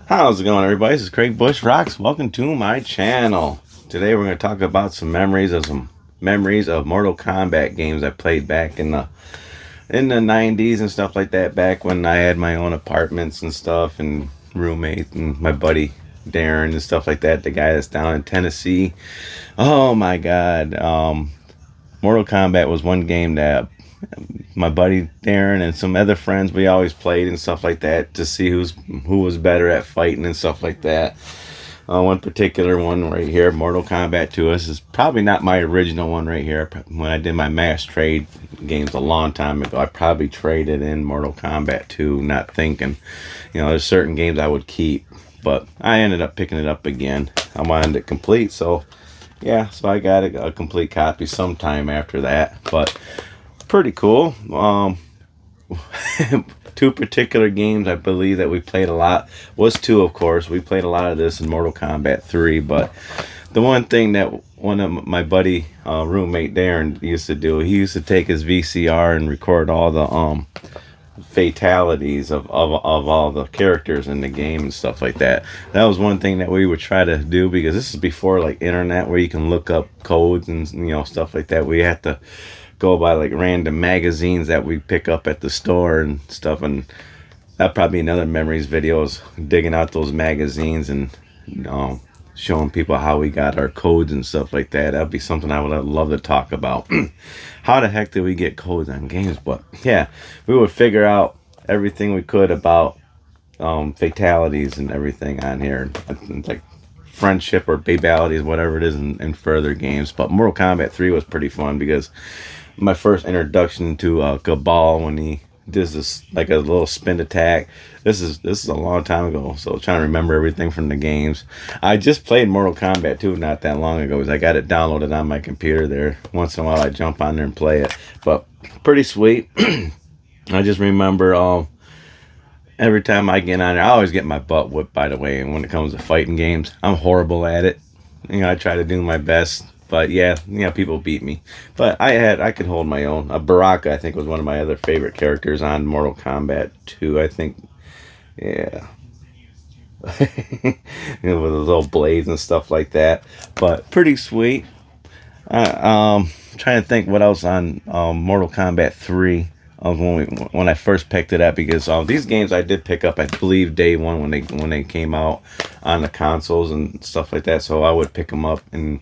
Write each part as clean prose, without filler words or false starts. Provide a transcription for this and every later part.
How's it going, everybody? This is Craig Bush Rocks. Welcome to my channel. Today we're going to talk about some memories of Mortal Kombat games I played back in the 90s and stuff like that. Back when I had my own apartments and stuff, and roommate and my buddy Darren and stuff like that. The guy that's down in Tennessee. Oh my God! Mortal Kombat was one game that my buddy Darren and some other friends, we always played and stuff like that to see who was better at fighting and stuff like that. One particular one right here, Mortal Kombat II. This is probably not my original one right here. When I did my mass trade games a long time ago, I probably traded in Mortal Kombat 2, not thinking, there's certain games I would keep, but I ended up picking it up again. I wanted it complete, so yeah, so I got a complete copy sometime after that, but pretty cool. Two particular games I believe that we played a lot was two, of course. We played a lot of this in Mortal Kombat 3, but the one thing that one of my buddy roommate Darren used to do, he used to take his VCR and record all the fatalities of all the characters in the game and stuff like that. That was one thing that we would try to do, because this is before like internet where you can look up codes and stuff like that. We had to go by like random magazines that we pick up at the store and stuff, and that probably another memories video is digging out those magazines and showing people how we got our codes and stuff like that. That'd be something I would love to talk about. How the heck did we get codes on games? But yeah, we would figure out everything we could about fatalities and everything on here, like friendship or babalities, whatever it is in further games. But Mortal Kombat 3 was pretty fun, because my first introduction to Cabal, when he does this like a little spin attack. This is a long time ago, so trying to remember everything from the games. I just played Mortal Kombat 2 not that long ago, because I got it downloaded on my computer there. Once in a while I jump on there and play it, but pretty sweet. I just remember every time I get on there, I always get my butt whipped, by the way. And when it comes to fighting games, I'm horrible at it. I try to do my best, but yeah, people beat me. But I could hold my own. Baraka, I think, was one of my other favorite characters on Mortal Kombat 2. I think, yeah, with those little blades and stuff like that. But pretty sweet. Trying to think what else on Mortal Kombat 3. When I first picked it up, because these games I did pick up, I believe, day one when they came out on the consoles and stuff like that. So I would pick them up and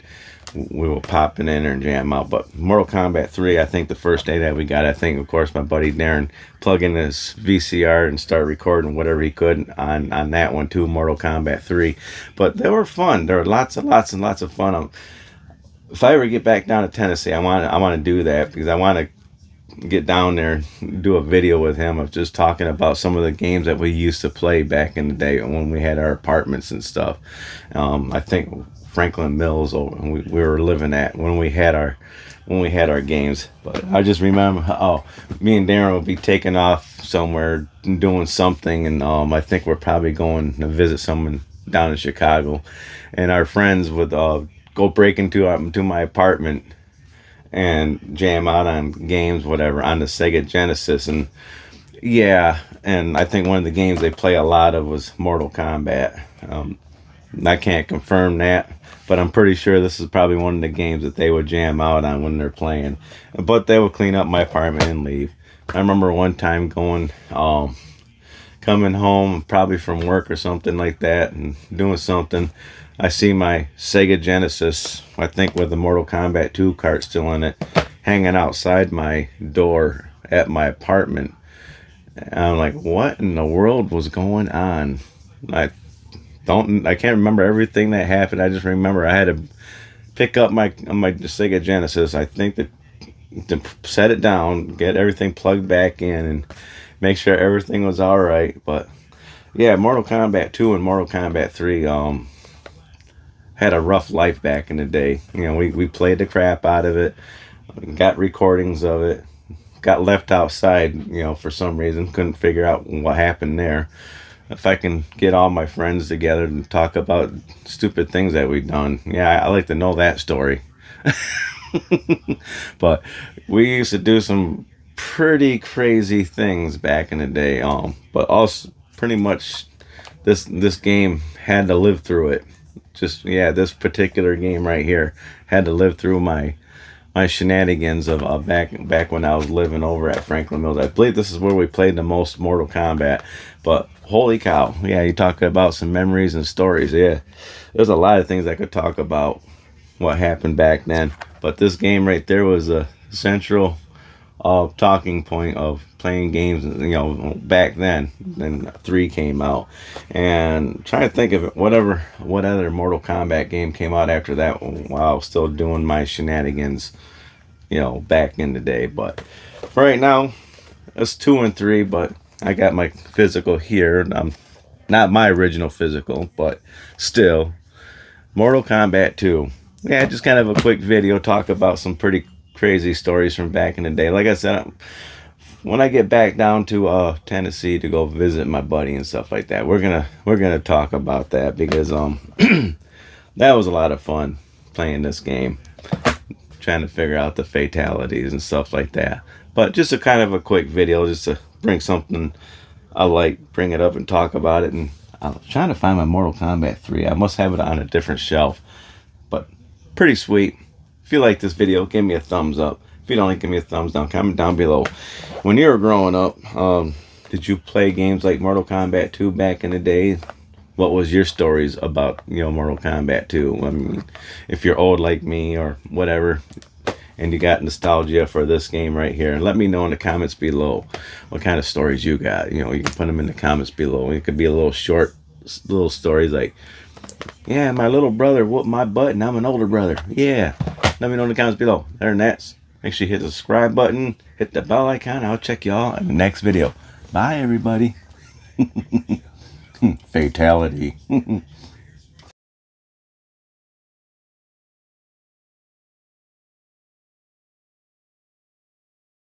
we were popping in there and jam out. But Mortal Kombat 3, I think the first day that we got, I think, of course, my buddy Darren plug in his VCR and start recording whatever he could on that one too, Mortal Kombat 3. But they were fun. There were lots and lots of fun. If I ever get back down to Tennessee, I want to do that, because I want to get down there and do a video with him of just talking about some of the games that we used to play back in the day when we had our apartments and stuff. I think Franklin Mills, we were living at when we had our games. But I just remember me and Darren would be taking off somewhere and doing something, and I think we're probably going to visit someone down in Chicago, and our friends would go break into my apartment and jam out on games, whatever, on the Sega Genesis. And yeah, and I think one of the games they play a lot of was Mortal Kombat. I can't confirm that, but I'm pretty sure this is probably one of the games that they would jam out on when they're playing. But they would clean up my apartment and leave. I remember one time coming home, probably from work or something like that, and doing something. I see my Sega Genesis, I think with the Mortal Kombat 2 cart still in it, hanging outside my door at my apartment. And I'm like, what in the world was going on? I can't remember everything that happened. I just remember I had to pick up my Sega Genesis, I think, to set it down, get everything plugged back in, and make sure everything was all right. But yeah, Mortal Kombat 2 and Mortal Kombat 3 had a rough life back in the day. We played the crap out of it, got recordings of it, got left outside, for some reason. Couldn't figure out what happened there. If I can get all my friends together and talk about stupid things that we've done, yeah, I like to know that story. But we used to do some pretty crazy things back in the day, but also pretty much this game had to live through it. Just yeah, this particular game right here had to live through my shenanigans of back when I was living over at Franklin Mills. I believe this is where we played the most Mortal Kombat. But holy cow, yeah, you talk about some memories and stories. Yeah, there's a lot of things I could talk about what happened back then. But this game right there was a central talking point of playing games, you know, back then. Then 3 came out, and trying to think of it, what other Mortal Kombat game came out after that while I was still doing my shenanigans, you know, back in the day. But right now it's 2 and 3, but I got my physical here. Not my original physical, but still Mortal Kombat 2. Yeah, just kind of a quick video talk about some pretty crazy stories from back in the day. Like I said, when I get back down to Tennessee to go visit my buddy and stuff like that, we're gonna talk about that, because that was a lot of fun playing this game, trying to figure out the fatalities and stuff like that. But just a kind of a quick video, just to bring something I like, bring it up and talk about it. And I'm trying to find my Mortal Kombat 3. I must have it on a different shelf, but pretty sweet. If you like this video, give me a thumbs up. If you don't like, give me a thumbs down. Comment down below. When you were growing up, did you play games like Mortal Kombat 2 back in the day? What was your stories about, you know, Mortal Kombat 2? I mean, if you're old like me or whatever, and you got nostalgia for this game right here, let me know in the comments below what kind of stories you got. You know, you can put them in the comments below. It could be a little short, little stories like, yeah, my little brother whooped my butt and I'm an older brother. Yeah. Let me know in the comments below. Other than that, make sure you hit the subscribe button, hit the bell icon. I'll check y'all in the next video. Bye, everybody. Fatality.